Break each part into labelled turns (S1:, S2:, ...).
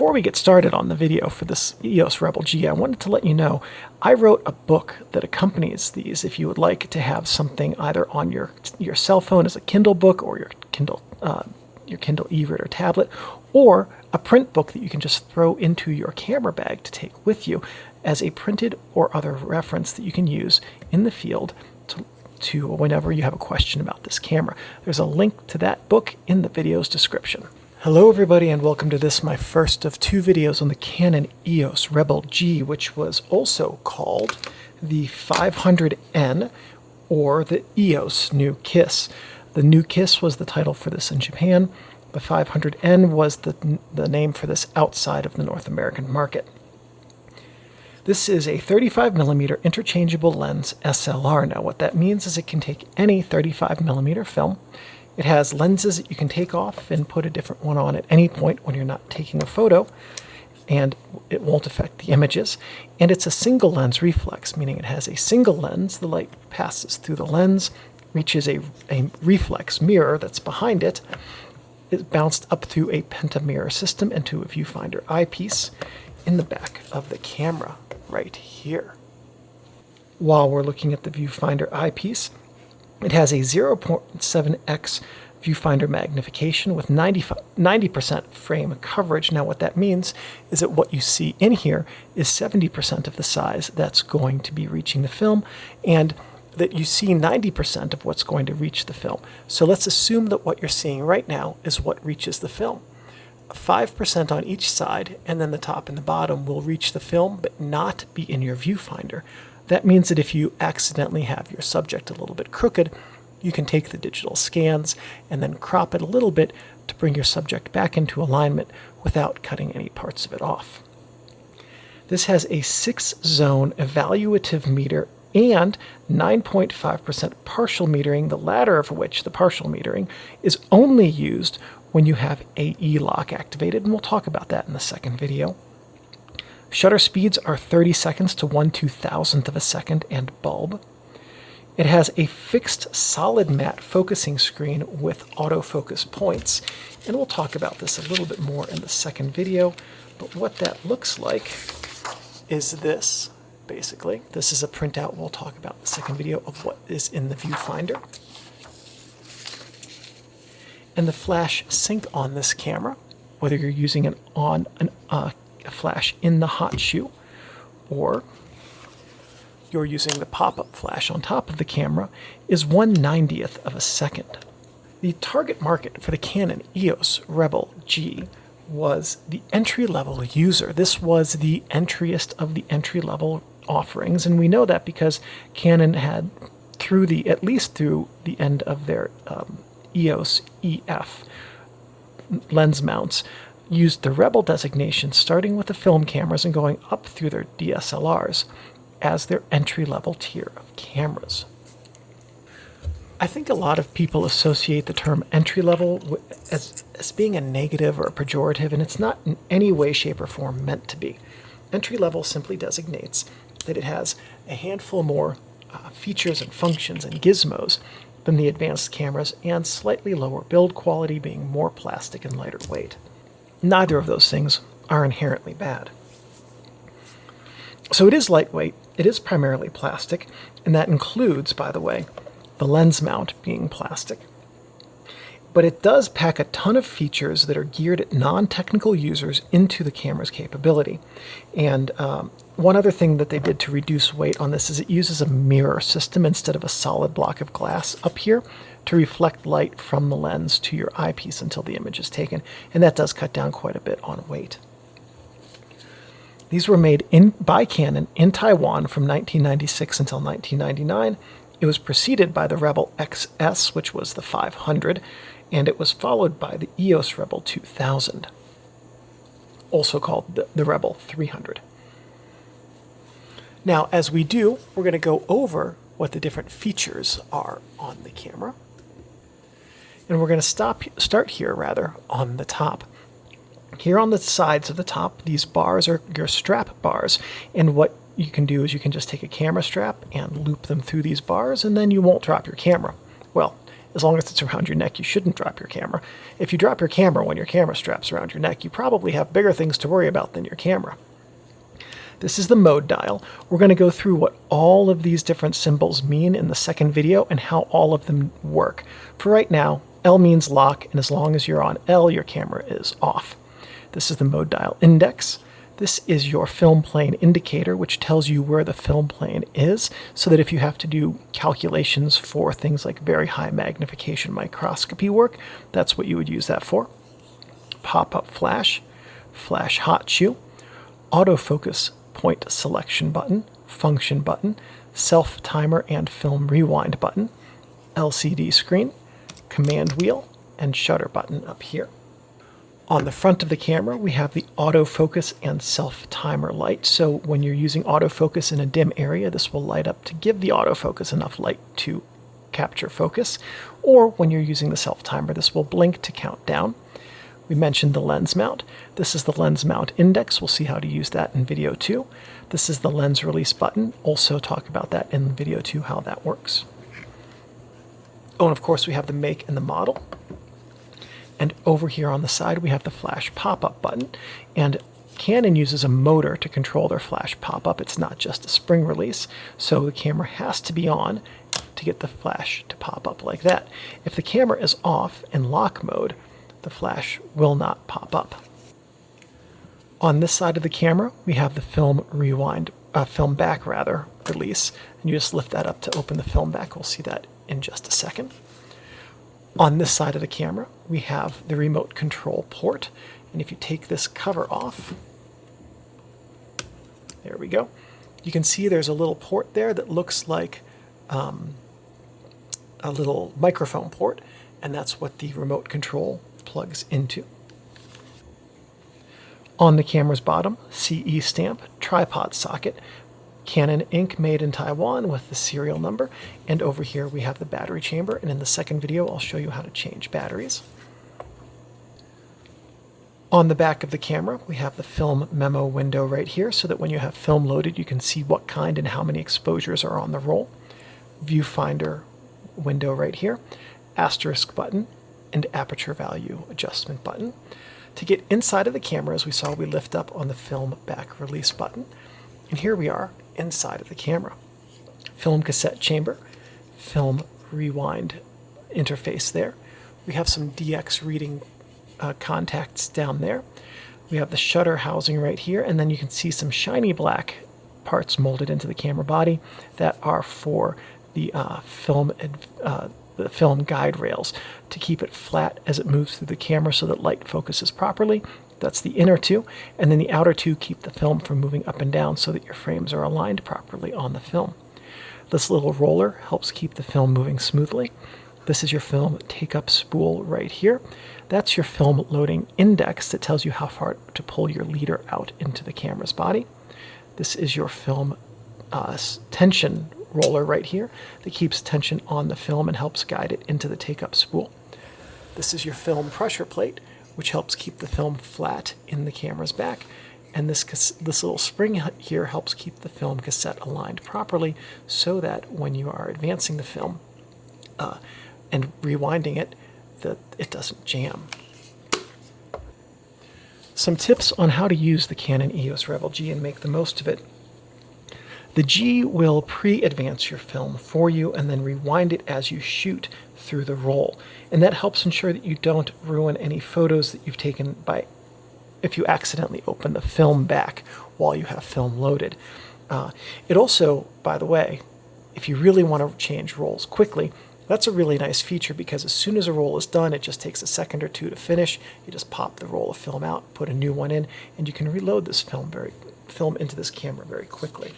S1: Before we get started on the video for this EOS Rebel G, I wanted to let you know I wrote a book that accompanies these if you would like to have something either on your cell phone as a Kindle book or your Kindle e-reader tablet, or a print book that you can just throw into your camera bag to take with you as a printed or other reference that you can use in the field to whenever you have a question about this camera. There's a link to that book in the video's description. Hello everybody, and welcome to this, my first of two videos on the Canon EOS Rebel G, which was also called the 500N or the EOS New Kiss. The New Kiss was the title for this in Japan. The 500N was the name for this outside of the North American market. This is a 35mm interchangeable lens SLR. Now what that means is it can take any 35mm film. It has lenses that you can take off and put a different one on at any point when you're not taking a photo, and it won't affect the images. And it's a single lens reflex, meaning it has a single lens. The light passes through the lens, reaches a reflex mirror that's behind it. It's bounced up through a pentamirror system into a viewfinder eyepiece in the back of the camera right here. While we're looking at the viewfinder eyepiece, it has a 0.7x viewfinder magnification with 90% frame coverage. Now what that means is that what you see in here is 70% of the size that's going to be reaching the film, and that you see 90% of what's going to reach the film. So let's assume that what you're seeing right now is what reaches the film. 5% on each side, and then the top and the bottom will reach the film but not be in your viewfinder. That means that if you accidentally have your subject a little bit crooked, you can take the digital scans and then crop it a little bit to bring your subject back into alignment without cutting any parts of it off. This has a 6-zone evaluative meter and 9.5% partial metering, the latter of which, the partial metering, is only used when you have AE lock activated, and we'll talk about that in the second video. Shutter speeds are 30 seconds to 1/2000th of a second and bulb. It has a fixed solid matte focusing screen with autofocus points, and we'll talk about this a little bit more in the second video, but what that looks like is this, basically. This is a printout we'll talk about in the second video of what is in the viewfinder. And the flash sync on this camera, whether you're using a flash in the hot shoe or you're using the pop-up flash on top of the camera, is 1/90th of a second. The target market for the Canon EOS Rebel G was the entry-level user. This was the entryest of the entry-level offerings, and we know that because Canon had, at least through the end of their EOS EF lens mounts, used the Rebel designation starting with the film cameras and going up through their DSLRs as their entry-level tier of cameras. I think a lot of people associate the term entry-level as being a negative or a pejorative, and it's not in any way, shape, or form meant to be. Entry-level simply designates that it has a handful more features and functions and gizmos than the advanced cameras, and slightly lower build quality, being more plastic and lighter weight. Neither of those things are inherently bad. So it is lightweight, it is primarily plastic, and that includes, by the way, the lens mount being plastic. But it does pack a ton of features that are geared at non-technical users into the camera's capability. And one other thing that they did to reduce weight on this is it uses a mirror system instead of a solid block of glass up here to reflect light from the lens to your eyepiece until the image is taken, and that does cut down quite a bit on weight. These were made by Canon in Taiwan from 1996 until 1999. It was preceded by the Rebel XS, which was the 500, and it was followed by the EOS Rebel 2000, also called the Rebel 300. Now, as we do, we're going to go over what the different features are on the camera. And we're going to start here, on the top. Here on the sides of the top, these bars are your strap bars, and what you can do is you can just take a camera strap and loop them through these bars, and then you won't drop your camera. Well, As long as it's around your neck, you shouldn't drop your camera. If you drop your camera when your camera strap's around your neck, you probably have bigger things to worry about than your camera. This is the mode dial. We're going to go through what all of these different symbols mean in the second video and how all of them work. For right now, L means lock, and as long as you're on L, your camera is off. This is the mode dial index. This is your film plane indicator, which tells you where the film plane is, so that if you have to do calculations for things like very high magnification microscopy work, that's what you would use that for. Pop-up flash, flash hot shoe, autofocus point selection button, function button, self timer and film rewind button, LCD screen, command wheel, and shutter button up here. On the front of the camera, we have the autofocus and self-timer light. So when you're using autofocus in a dim area, this will light up to give the autofocus enough light to capture focus. Or when you're using the self-timer, this will blink to count down. We mentioned the lens mount. This is the lens mount index. We'll see how to use that in video 2. This is the lens release button. Also talk about that in video 2, how that works. Oh, and of course we have the make and the model. And over here on the side, we have the flash pop-up button. And Canon uses a motor to control their flash pop-up. It's not just a spring release. So the camera has to be on to get the flash to pop up like that. If the camera is off in lock mode, the flash will not pop up. On this side of the camera, we have the film back release. And you just lift that up to open the film back. We'll see that in just a second. On this side of the camera, we have the remote control port. And if you take this cover off, there we go. You can see there's a little port there that looks like a little microphone port, and that's what the remote control plugs into. On the camera's bottom, CE stamp, tripod socket, Canon ink made in Taiwan with the serial number, and over here we have the battery chamber, and in the second video I'll show you how to change batteries. On the back of the camera we have the film memo window right here, so that when you have film loaded you can see what kind and how many exposures are on the roll. Viewfinder window right here, asterisk button, and aperture value adjustment button. To get inside of the camera, as we saw, we lift up on the film back release button, and here we are inside of the camera. Film cassette chamber, film rewind interface there. We have some DX reading contacts down there. We have the shutter housing right here, and then you can see some shiny black parts molded into the camera body that are for the film guide rails to keep it flat as it moves through the camera so that light focuses properly. That's the inner two, and then the outer two keep the film from moving up and down so that your frames are aligned properly on the film. This little roller helps keep the film moving smoothly. This is your film take-up spool right here. That's your film loading index that tells you how far to pull your leader out into the camera's body. This is your film tension roller right here that keeps tension on the film and helps guide it into the take-up spool. This is your film pressure plate, which helps keep the film flat in the camera's back. And this little spring here helps keep the film cassette aligned properly so that when you are advancing the film and rewinding it, that it doesn't jam. Some tips on how to use the Canon EOS Rebel G and make the most of it. The G will pre-advance your film for you and then rewind it as you shoot through the roll. And that helps ensure that you don't ruin any photos that you've taken if you accidentally open the film back while you have film loaded. It also, by the way, if you really want to change rolls quickly, that's a really nice feature because as soon as a roll is done, it just takes a second or two to finish. You just pop the roll of film out, put a new one in, and you can reload this film into this camera very quickly.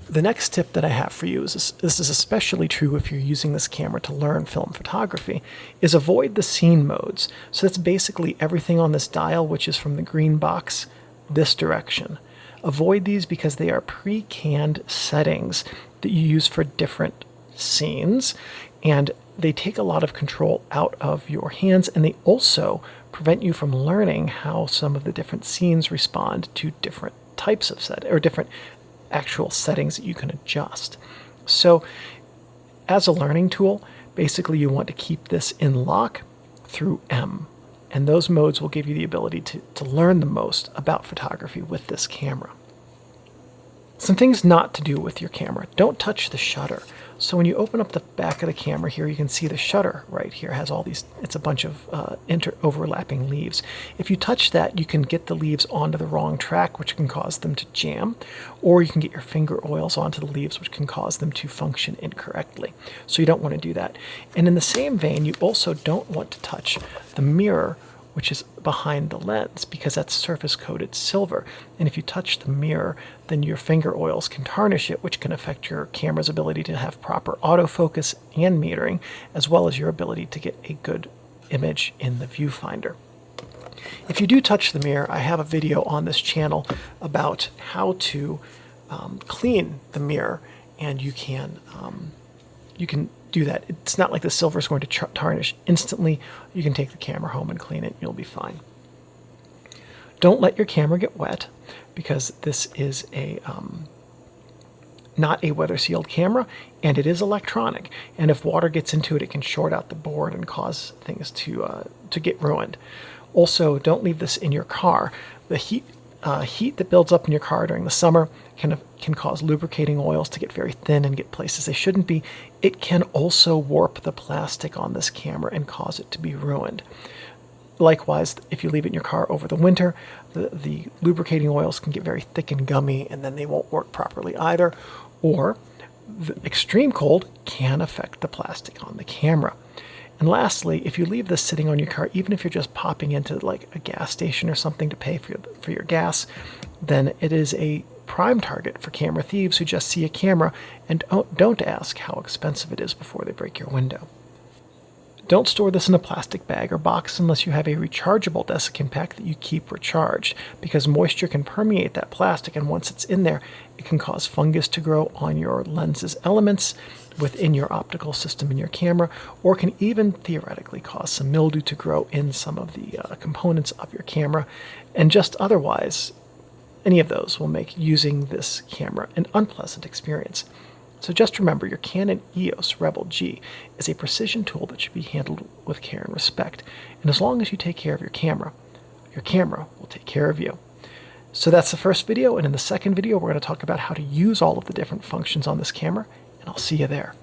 S1: The next tip that I have for you, this is especially true if you're using this camera to learn film photography, is avoid the scene modes. So that's basically everything on this dial, which is from the green box this direction. Avoid these because they are pre-canned settings that you use for different scenes, and they take a lot of control out of your hands, and they also prevent you from learning how some of the different scenes respond to different types of set or different actual settings that you can adjust. So as a learning tool, basically you want to keep this in lock through M. And those modes will give you the ability to learn the most about photography with this camera. Some things not to do with your camera. Don't touch the shutter. So when you open up the back of the camera here, you can see the shutter right here has all these, it's a bunch of overlapping leaves. If you touch that, you can get the leaves onto the wrong track, which can cause them to jam, or you can get your finger oils onto the leaves, which can cause them to function incorrectly. So you don't want to do that. And in the same vein, you also don't want to touch the mirror, which is behind the lens, because that's surface-coated silver. And if you touch the mirror, then your finger oils can tarnish it, which can affect your camera's ability to have proper autofocus and metering, as well as your ability to get a good image in the viewfinder. If you do touch the mirror, I have a video on this channel about how to clean the mirror, and you can do that. It's not like the silver is going to tarnish instantly. You can take the camera home and clean it. You'll be fine. Don't let your camera get wet, because this is a not a weather-sealed camera, and it is electronic. And if water gets into it, it can short out the board and cause things to get ruined. Also, don't leave this in your car. The heat that builds up in your car during the summer can cause lubricating oils to get very thin and get places they shouldn't be. It can also warp the plastic on this camera and cause it to be ruined. Likewise, if you leave it in your car over the winter, the lubricating oils can get very thick and gummy, and then they won't work properly either. Or the extreme cold can affect the plastic on the camera. And lastly, if you leave this sitting on your car, even if you're just popping into like a gas station or something to pay for your gas, then it is a prime target for camera thieves who just see a camera and don't ask how expensive it is before they break your window. Don't store this in a plastic bag or box unless you have a rechargeable desiccant pack that you keep recharged, because moisture can permeate that plastic, and once it's in there, it can cause fungus to grow on your lens's elements within your optical system in your camera, or can even theoretically cause some mildew to grow in some of the components of your camera. And just otherwise, any of those will make using this camera an unpleasant experience. So just remember, your Canon EOS Rebel G is a precision tool that should be handled with care and respect. And as long as you take care of your camera will take care of you. So that's the first video, and in the second video, we're going to talk about how to use all of the different functions on this camera, and I'll see you there.